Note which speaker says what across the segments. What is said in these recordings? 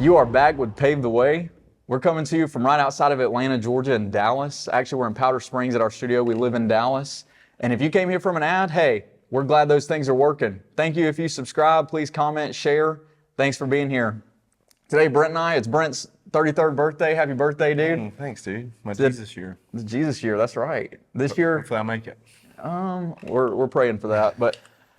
Speaker 1: You are back with Pave the Way. We're coming to you from right outside of Atlanta, Georgia, in Dallas. Actually, we're in Powder Springs at our studio. We live in Dallas. And if you came here from an ad, hey, we're glad those things are working. Thank you if you subscribe. Please comment, share. Thanks for being here. Today, Brent and I, it's Brent's 33rd birthday. Happy birthday, dude.
Speaker 2: Thanks, dude. My Jesus year.
Speaker 1: The Jesus year, that's right. This year,
Speaker 2: Hopefully I'll make it.
Speaker 1: we're praying for that. But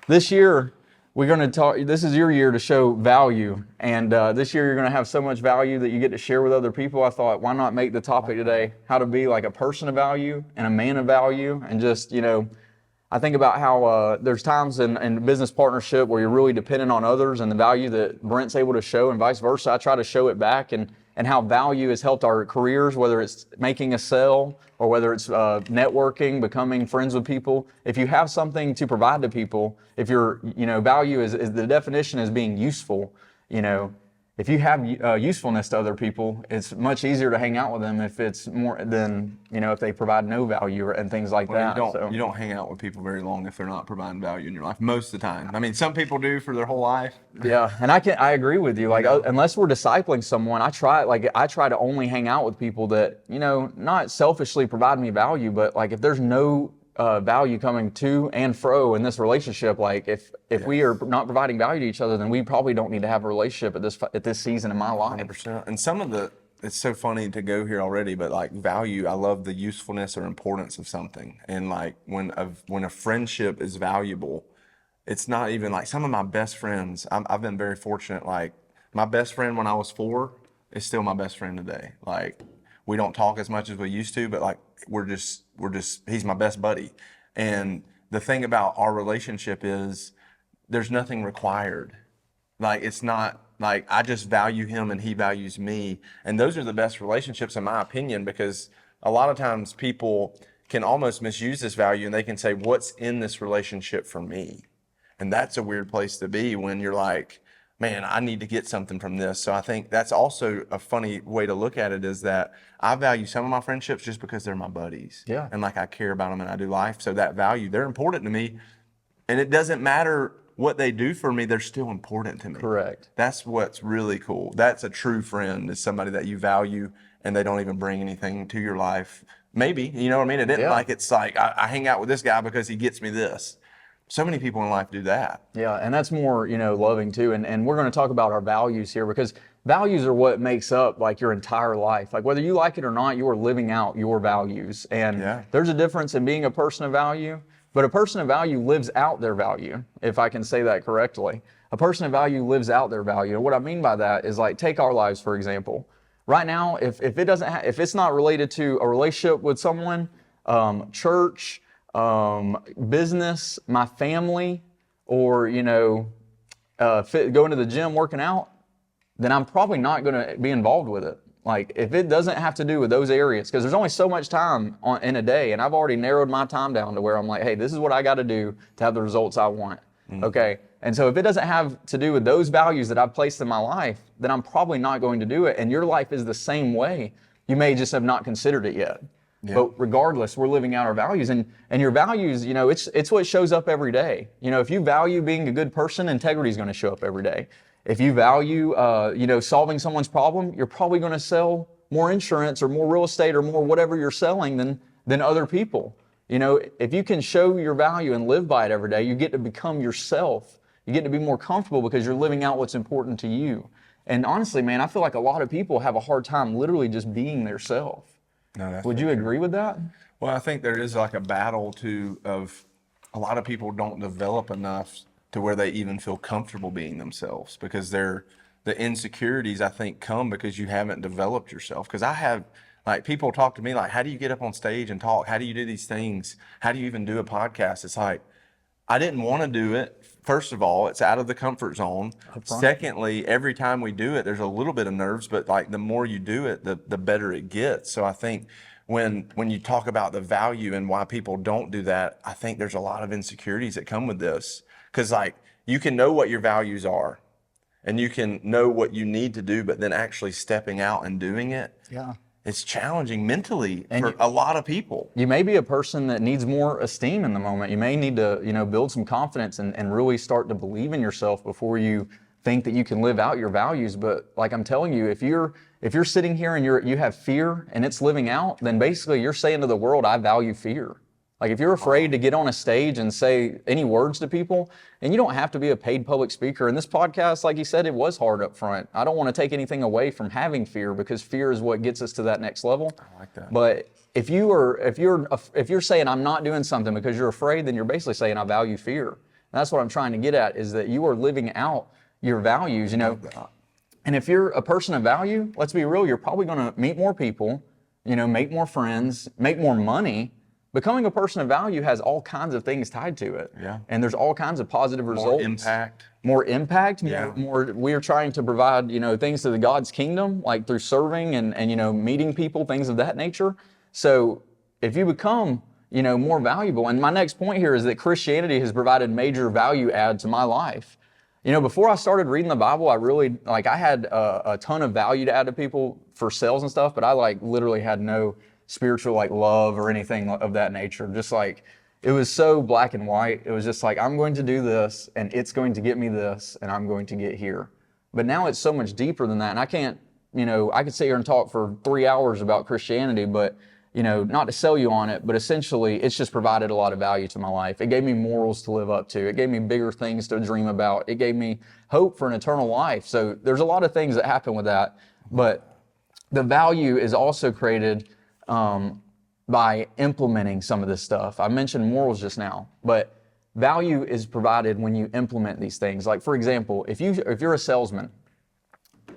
Speaker 1: this year, we're going to talk, this is your year to show value. And this year, you're going to have so much value that you get to share with other people. I thought, why not make the topic today how to be like a person of value and a man of value? And just, I think about how there's times in business partnership where you're really dependent on others and the value that Brent's able to show and vice versa. I try to show it back and how value has helped our careers, whether it's making a sale or whether it's networking, becoming friends with people. If you have something to provide to people, if your value is the definition is being useful, if you have usefulness to other people, it's much easier to hang out with them if it's more than, if they provide no value and things like that.
Speaker 2: You don't hang out with people very long if they're not providing value in your life most of the time. I mean, some people do for their whole life.
Speaker 1: Yeah, and I agree with you. Like, unless we're discipling someone, I try to only hang out with people that, not selfishly provide me value, but like if there's no value coming to and fro in this relationship, like if we are not providing value to each other, then we probably don't need to have a relationship at this season in my life.
Speaker 2: 100%. And it's so funny to go here already, but like value, I love the usefulness or importance of something. And like when a friendship is valuable, it's not even like some of my best friends. I've been very fortunate. Like my best friend when I was 4 is still my best friend today. Like we don't talk as much as we used to, but like we're just he's my best buddy. And the thing about our relationship is there's nothing required. Like it's not like I just value him and he values me. And those are the best relationships in my opinion, because a lot of times people can almost misuse this value and they can say, what's in this relationship for me? And that's a weird place to be when you're like, man, I need to get something from this. So I think that's also a funny way to look at it, is that I value some of my friendships just because they're my buddies.
Speaker 1: Yeah.
Speaker 2: And like I care about them and I do life. So that value, they're important to me. And it doesn't matter what they do for me, they're still important to me.
Speaker 1: Correct.
Speaker 2: That's what's really cool. That's a true friend, is somebody that you value and they don't even bring anything to your life. Maybe, you know what I mean? It isn't like it's like I hang out with this guy because he gets me this. So many people in life do that.
Speaker 1: Yeah, and that's more, loving too. And we're going to talk about our values here, because values are what makes up like your entire life. Like whether you like it or not, you are living out your values. And there's a difference in being a person of value, but a person of value lives out their value, if I can say that correctly. A person of value lives out their value. And what I mean by that is like, take our lives, for example. Right now, if it's not related to a relationship with someone, church, business, my family, or going to the gym, working out, then I'm probably not going to be involved with it. Like if it doesn't have to do with those areas, because there's only so much time in a day, and I've already narrowed my time down to where I'm like, hey, this is what I got to do to have the results I want. Okay. And so if it doesn't have to do with those values that I've placed in my life, then I'm probably not going to do it. And your life is the same way. You may just have not considered it yet. Yeah. But regardless, we're living out our values, and your values, it's what shows up every day. If you value being a good person, integrity is going to show up every day. If you value, solving someone's problem, you're probably going to sell more insurance or more real estate or more whatever you're selling than other people. If you can show your value and live by it every day, you get to become yourself. You get to be more comfortable because you're living out what's important to you. And honestly, man, I feel like a lot of people have a hard time literally just being their self.
Speaker 2: No,
Speaker 1: Would you agree with that?
Speaker 2: Well, I think there is like a battle of a lot of people don't develop enough to where they even feel comfortable being themselves, because the insecurities I think come because you haven't developed yourself. Because I have, like, people talk to me like, how do you get up on stage and talk? How do you do these things? How do you even do a podcast? It's like, I didn't want to do it. First of all, it's out of the comfort zone. Secondly, every time we do it, there's a little bit of nerves, but like the more you do it, the better it gets. So I think when you talk about the value and why people don't do that, I think there's a lot of insecurities that come with this. Because like you can know what your values are and you can know what you need to do, but then actually stepping out and doing it.
Speaker 1: Yeah.
Speaker 2: It's challenging mentally for a lot of people.
Speaker 1: You may be a person that needs more esteem in the moment. You may need to, build some confidence and really start to believe in yourself before you think that you can live out your values. But like I'm telling you, if you're sitting here and you have fear and it's living out, then basically you're saying to the world, I value fear. Like if you're afraid to get on a stage and say any words to people, and you don't have to be a paid public speaker. And this podcast, like you said, it was hard up front. I don't want to take anything away from having fear, because fear is what gets us to that next level.
Speaker 2: I like that.
Speaker 1: But if you're saying I'm not doing something because you're afraid, then you're basically saying I value fear. And that's what I'm trying to get at, is that you are living out your values, And if you're a person of value, let's be real, you're probably going to meet more people, make more friends, make more money. Becoming a person of value has all kinds of things tied to it.
Speaker 2: Yeah.
Speaker 1: And there's all kinds of positive results. More impact.
Speaker 2: Yeah.
Speaker 1: More, we are trying to provide, things to the God's kingdom, like through serving and meeting people, things of that nature. So if you become, more valuable, and my next point here is that Christianity has provided major value add to my life. Before I started reading the Bible, I had a ton of value to add to people for sales and stuff, but I literally had no spiritual love or anything of that nature. Just it was so black and white. It was just I'm going to do this and it's going to get me this and I'm going to get here. But now it's so much deeper than that. And I can't, I could sit here and talk for 3 hours about Christianity, but not to sell you on it, but essentially it's just provided a lot of value to my life. It gave me morals to live up to. It gave me bigger things to dream about. It gave me hope for an eternal life. So there's a lot of things that happen with that, but the value is also created by implementing some of this stuff. I mentioned morals just now, but value is provided when you implement these things. Like for example, if you're a salesman,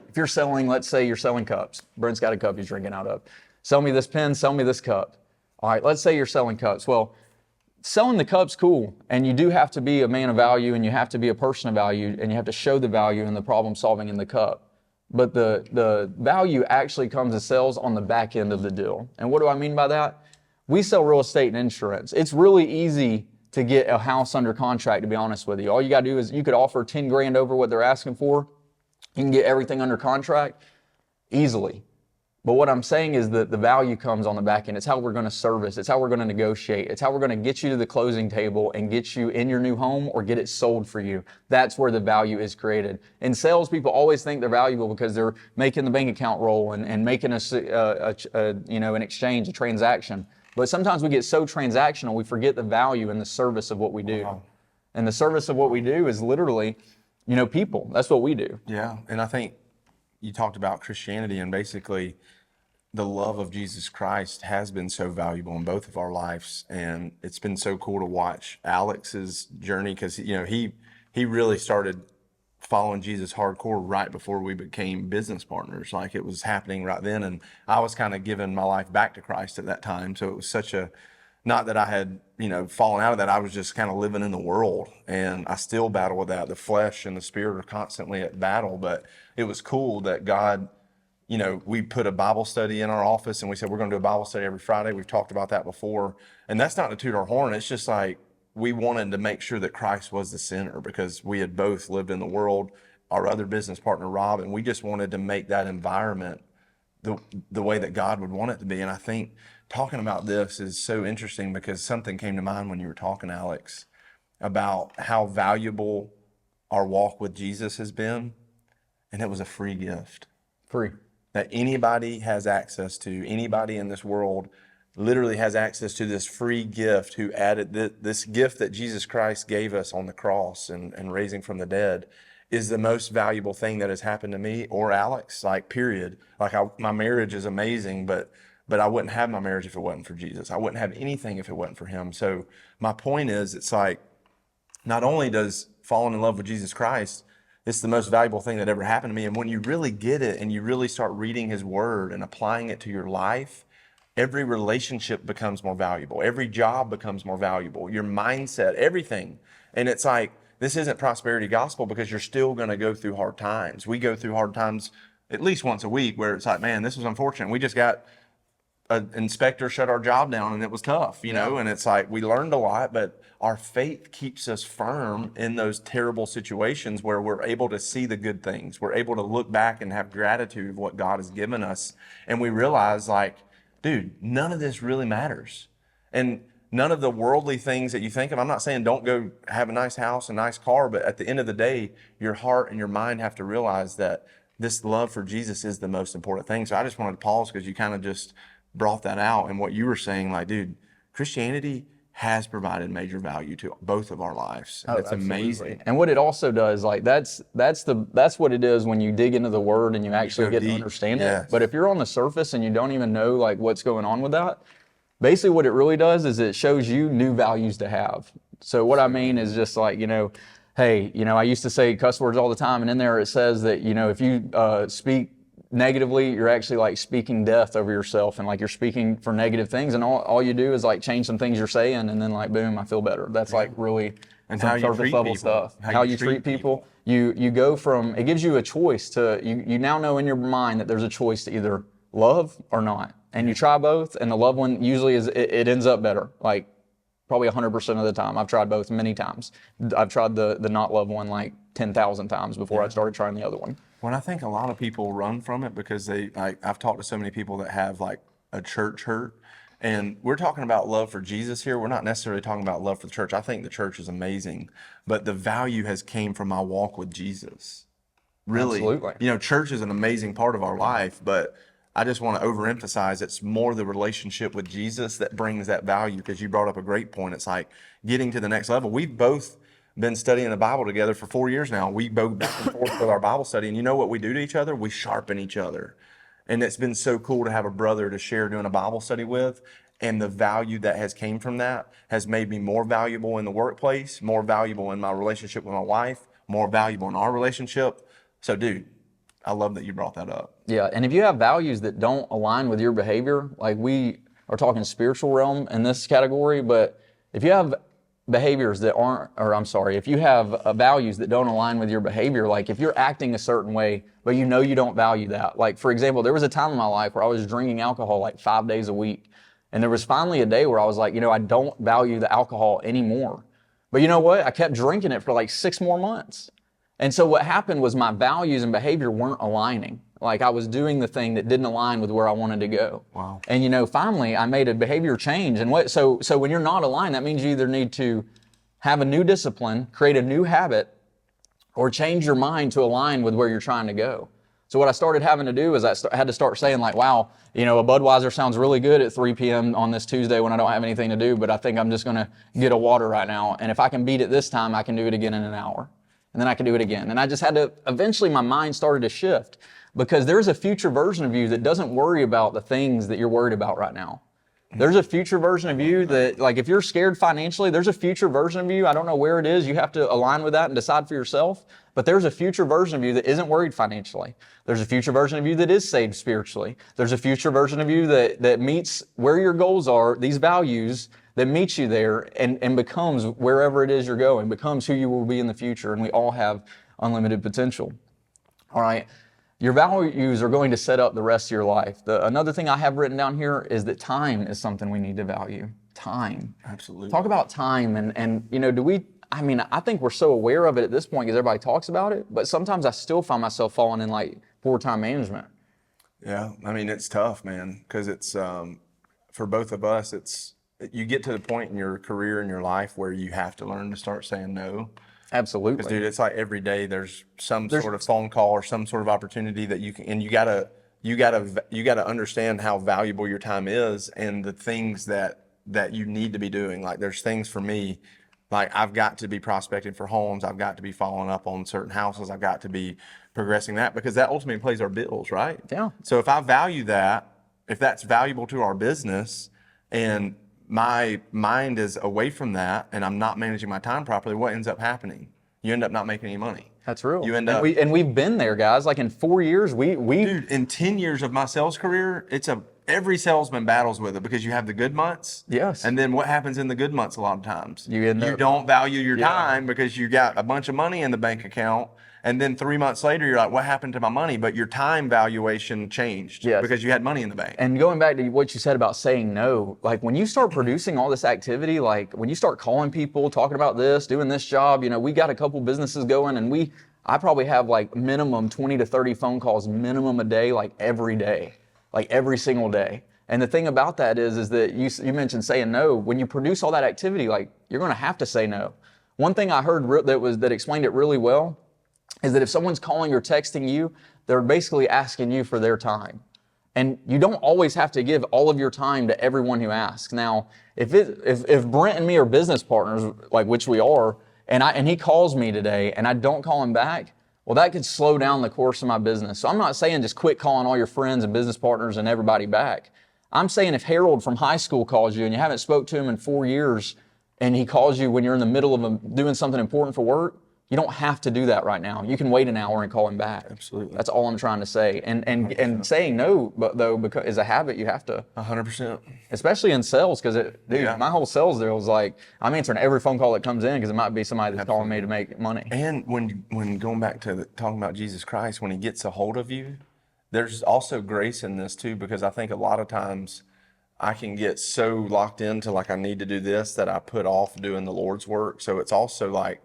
Speaker 1: if you're selling, let's say you're selling cups. Brent's got a cup he's drinking out of. Sell me this pen, sell me this cup. All right, let's say you're selling cups. Well, selling the cup's cool, and you do have to be a man of value, and you have to be a person of value, and you have to show the value and the problem solving in the cup. But the value actually comes as sales on the back end of the deal. And what do I mean by that? We sell real estate and insurance. It's really easy to get a house under contract, to be honest with you. All you got to do is you could offer 10 grand over what they're asking for. You can get everything under contract easily. But what I'm saying is that the value comes on the back end. It's how we're going to service. It's how we're going to negotiate. It's how we're going to get you to the closing table and get you in your new home or get it sold for you. That's where the value is created. In sales, people always think they're valuable because they're making the bank account roll and making an exchange, a transaction. But sometimes we get so transactional, we forget the value in the service of what we do. Wow. And the service of what we do is literally, people. That's what we do.
Speaker 2: Yeah, and I think you talked about Christianity, and basically the love of Jesus Christ has been so valuable in both of our lives. And it's been so cool to watch Alex's journey, because, he really started following Jesus hardcore right before we became business partners. Like it was happening right then. And I was kind of giving my life back to Christ at that time. So it was not that I had, fallen out of that. I was just kind of living in the world, and I still battle with that. The flesh and the spirit are constantly at battle, but it was cool that God, we put a Bible study in our office, and we said, we're going to do a Bible study every Friday. We've talked about that before. And that's not to toot our horn. It's just we wanted to make sure that Christ was the center, because we had both lived in the world, our other business partner, Rob, and we just wanted to make that environment the way that God would want it to be. And I think talking about this is so interesting, because something came to mind when you were talking, Alex, about how valuable our walk with Jesus has been. And it was a free gift.
Speaker 1: Free.
Speaker 2: That anybody has access to. Anybody in this world literally has access to this free gift, who added this gift that Jesus Christ gave us on the cross and raising from the dead, is the most valuable thing that has happened to me or Alex, period. My marriage is amazing, but I wouldn't have my marriage if it wasn't for Jesus. I wouldn't have anything if it wasn't for him. So my point is, it's not only does falling in love with Jesus Christ, it's the most valuable thing that ever happened to me. And when you really get it and you really start reading his word and applying it to your life, every relationship becomes more valuable. Every job becomes more valuable. Your mindset, everything. And it's this isn't prosperity gospel, because you're still going to go through hard times. We go through hard times at least once a week, where it's man, this was unfortunate. We just got an inspector shut our job down, and it was tough, know, and it's we learned a lot, but our faith keeps us firm in those terrible situations where we're able to see the good things. We're able to look back and have gratitude of what God has given us. And we realize dude, none of this really matters. And none of the worldly things that you think of. I'm not saying don't go have a nice house, a nice car, but at the end of the day, your heart and your mind have to realize that this love for Jesus is the most important thing. So I just wanted to pause because you kind of just brought that out, and what you were saying, like, dude, Christianity has provided major value to both of our lives. And it's amazing.
Speaker 1: And what it also does, like that's what it is when you dig into the word and you actually get to understand it. But if you're on the surface and you don't even know like what's going on with that, basically what it really does is it shows you new values to have. So what I mean is just like, hey, I used to say cuss words all the time, and in there it says that, if you speak negatively, you're actually like speaking death over yourself, and like you're speaking for negative things, and all you do is like change some things you're saying, and then like boom, I feel better. That's like really
Speaker 2: and how you treat people.
Speaker 1: Stuff. How you treat people. You go from, it gives you a choice to, you now know in your mind that there's a choice to either love or not, and you try both, and the love one usually it ends up better, like probably 100% of the time. I've tried both many times. I've tried the not love one like 10,000 times before I started trying the other one.
Speaker 2: When I think a lot of people run from it because I've talked to so many people that have like a church hurt, and we're talking about love for Jesus here. We're not necessarily talking about love for the church. I think the church is amazing, but the value has came from my walk with Jesus. Really,
Speaker 1: absolutely.
Speaker 2: Church is an amazing part of our life, but I just want to overemphasize it's more the relationship with Jesus that brings that value, because you brought up a great point. It's like getting to the next level. We've both been studying the Bible together for 4 years now. We go back and forth with our Bible study, and you know what we do to each other? We sharpen each other. And it's been so cool to have a brother to share doing a Bible study with, and the value that has came from that has made me more valuable in the workplace, more valuable in my relationship with my wife, more valuable in our relationship. So dude, I love that you brought that up.
Speaker 1: Yeah, and if you have values that don't align with your behavior, like we are talking spiritual realm in this category, but if you have behaviors that if you have values that don't align with your behavior, like if you're acting a certain way, but you don't value that. Like for example, there was a time in my life where I was drinking alcohol like 5 days a week. And there was finally a day where I was like, I don't value the alcohol anymore. But you know what? I kept drinking it for like 6 more months. And so what happened was my values and behavior weren't aligning. Like I was doing the thing that didn't align with where I wanted to go.
Speaker 2: Wow.
Speaker 1: And finally I made a behavior change. And so when you're not aligned, that means you either need to have a new discipline, create a new habit, or change your mind to align with where you're trying to go. So what I started having to do is I had to start saying like, wow, a Budweiser sounds really good at 3 p.m. on this Tuesday when I don't have anything to do, but I think I'm just going to get a water right now. And if I can beat it this time, I can do it again in an hour. And then I can do it again. And I just had to, eventually my mind started to shift, because there's a future version of you that doesn't worry about the things that you're worried about right now. There's a future version of you that, like, if you're scared financially, there's a future version of you. I don't know where it is. You have to align with that and decide for yourself. But there's a future version of you that isn't worried financially. There's a future version of you that is saved spiritually. There's a future version of you that meets where your goals are, these values, that meets you there and becomes wherever it is you're going, becomes who you will be in the future. And we all have unlimited potential. All right. Your values are going to set up the rest of your life. Another thing I have written down here is that time is something we need to value. Time.
Speaker 2: Absolutely.
Speaker 1: Talk about time I think we're so aware of it at this point because everybody talks about it, but sometimes I still find myself falling in like poor time management.
Speaker 2: Yeah, it's tough, man, because it's, for both of us, you get to the point in your career and your life where you have to learn to start saying no.
Speaker 1: Absolutely.
Speaker 2: Because, dude, it's like every day there's sort of phone call or some sort of opportunity that you gotta understand how valuable your time is and the things that you need to be doing. Like there's things for me, like I've got to be prospecting for homes. I've got to be following up on certain houses. I've got to be progressing that, because that ultimately pays our bills, right?
Speaker 1: Yeah.
Speaker 2: So if I value that, if that's valuable to our business and my mind is away from that and I'm not managing my time properly, what ends up happening? You end up not making any money.
Speaker 1: That's real.
Speaker 2: You end up,
Speaker 1: and we've been there, guys. Like in 4 years,
Speaker 2: dude, in 10 years of my sales career, every salesman battles with it, because you have the good months.
Speaker 1: Yes.
Speaker 2: And then what happens in the good months a lot of times?
Speaker 1: You
Speaker 2: don't value your time because you got a bunch of money in the bank account. And then 3 months later, you're like, what happened to my money? But your time valuation changed because you had money in the bank.
Speaker 1: And going back to what you said about saying no, like when you start producing all this activity, like when you start calling people, talking about this, doing this job, we got a couple businesses going, and I probably have like minimum 20 to 30 phone calls minimum a day, like every day, like every single day. And the thing about that is that you mentioned saying no. When you produce all that activity, like, you're going to have to say no. One thing I heard that explained it really well is that if someone's calling or texting you, they're basically asking you for their time. And you don't always have to give all of your time to everyone who asks. Now, if Brent and me are business partners, like which we are, and he calls me today and I don't call him back, well, that could slow down the course of my business. So I'm not saying just quit calling all your friends and business partners and everybody back. I'm saying if Harold from high school calls you and you haven't spoke to him in 4 years and he calls you when you're in the middle of doing something important for work, you don't have to do that right now. You can wait an hour and call him back.
Speaker 2: Absolutely.
Speaker 1: That's all I'm trying to say. And saying no, because is a habit you have to.
Speaker 2: 100%.
Speaker 1: Especially in sales, because my whole sales deal was like, I'm answering every phone call that comes in because it might be somebody that's calling me to make money.
Speaker 2: And when going back to talking about Jesus Christ, when he gets a hold of you, there's also grace in this too, because I think a lot of times I can get so locked into like I need to do this that I put off doing the Lord's work. So it's also like,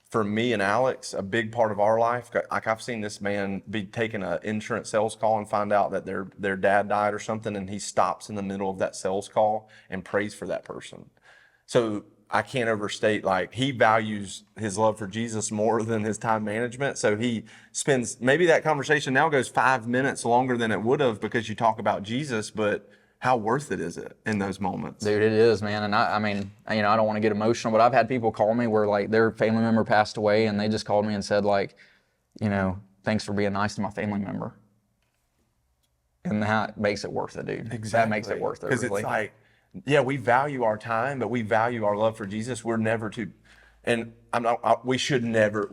Speaker 2: for me and Alex, a big part of our life, like I've seen this man be taking an insurance sales call and find out that their dad died or something, and he stops in the middle of that sales call and prays for that person. So I can't overstate, like, he values his love for Jesus more than his time management. So he spends, maybe that conversation now goes 5 minutes longer than it would have because you talk about Jesus, but how worth it is it in those moments?
Speaker 1: Dude, it is, man. And I mean, I don't want to get emotional, but I've had people call me where like their family member passed away and they just called me and said like, thanks for being nice to my family member. And that makes it worth it, dude.
Speaker 2: Exactly.
Speaker 1: That makes it worth it.
Speaker 2: Because
Speaker 1: really.
Speaker 2: It's like, yeah, we value our time, but we value our love for Jesus. We're never too, and we should never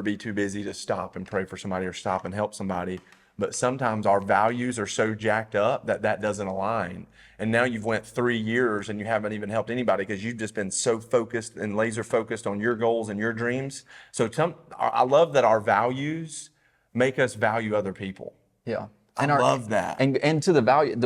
Speaker 2: be too busy to stop and pray for somebody or stop and help somebody. But sometimes our values are so jacked up that doesn't align. And now you've went 3 years and you haven't even helped anybody because you've just been so focused and laser focused on your goals and your dreams. So I love that our values make us value other people.
Speaker 1: Yeah.
Speaker 2: I love that.
Speaker 1: And to the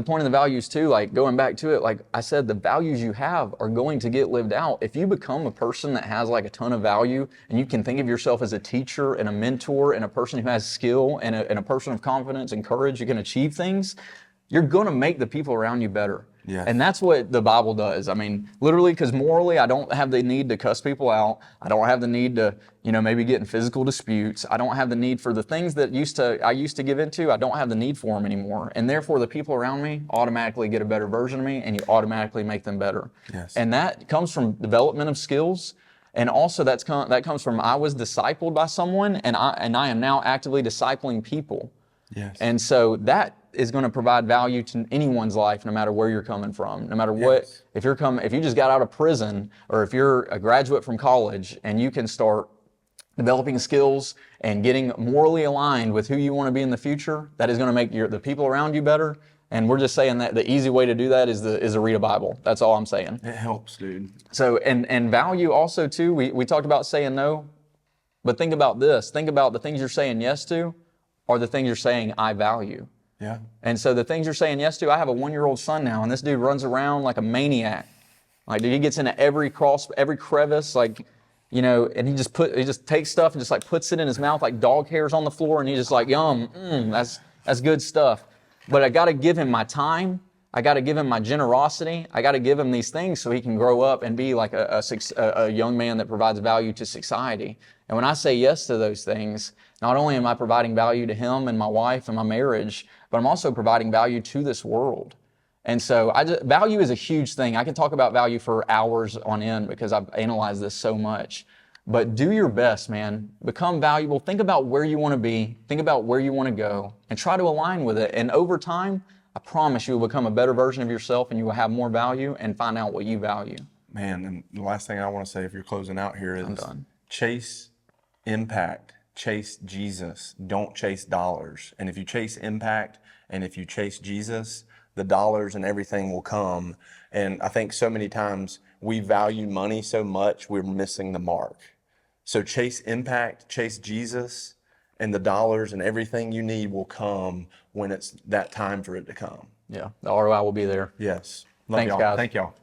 Speaker 1: point of the values too, like going back to it, like I said, the values you have are going to get lived out. If you become a person that has like a ton of value and you can think of yourself as a teacher and a mentor and a person who has skill and a person of confidence and courage, you can achieve things, you're going to make the people around you better.
Speaker 2: Yeah.
Speaker 1: And that's what the Bible does. I mean, literally, because morally, I don't have the need to cuss people out. I don't have the need to, maybe get in physical disputes. I don't have the need for the things that I used to give into. I don't have the need for them anymore. And therefore, the people around me automatically get a better version of me, and you automatically make them better.
Speaker 2: Yes.
Speaker 1: And that comes from development of skills. And also that comes from I was discipled by someone, and I am now actively discipling people.
Speaker 2: Yes.
Speaker 1: And so that is going to provide value to anyone's life, no matter where you're coming from, no matter what.
Speaker 2: Yes.
Speaker 1: If you just got out of prison, or if you're a graduate from college and you can start developing skills and getting morally aligned with who you want to be in the future, that is going to make the people around you better. And we're just saying that the easy way to do that is to read a Bible. That's all I'm saying.
Speaker 2: It helps, dude.
Speaker 1: So, and value also too, we talked about saying no, but think about this. Think about the things you're saying yes to are the things you're saying I value.
Speaker 2: Yeah.
Speaker 1: And so the things you're saying yes to, I have a 1-year-old son now, and this dude runs around like a maniac. Like, dude, he gets into every crevice, like, and he just takes stuff and just like puts it in his mouth like dog hairs on the floor, and he's just like, yum, that's good stuff. But I got to give him my time. I got to give him my generosity. I got to give him these things so he can grow up and be like a young man that provides value to society. And when I say yes to those things, not only am I providing value to him and my wife and my marriage, but I'm also providing value to this world. And so value is a huge thing. I can talk about value for hours on end because I've analyzed this so much. But do your best, man. Become valuable. Think about where you want to be. Think about where you want to go and try to align with it. And over time, I promise you will become a better version of yourself and you will have more value and find out what you value.
Speaker 2: Man, and the last thing I want to say if you're closing out here is chase impact, chase Jesus, don't chase dollars. And if you chase impact and if you chase Jesus, the dollars and everything will come. And I think so many times we value money so much, we're missing the mark. So chase impact, chase Jesus, and the dollars and everything you need will come when it's that time for it to come.
Speaker 1: Yeah, the ROI will be there.
Speaker 2: Yes.
Speaker 1: Thanks,
Speaker 2: y'all.
Speaker 1: guys.
Speaker 2: Thank y'all.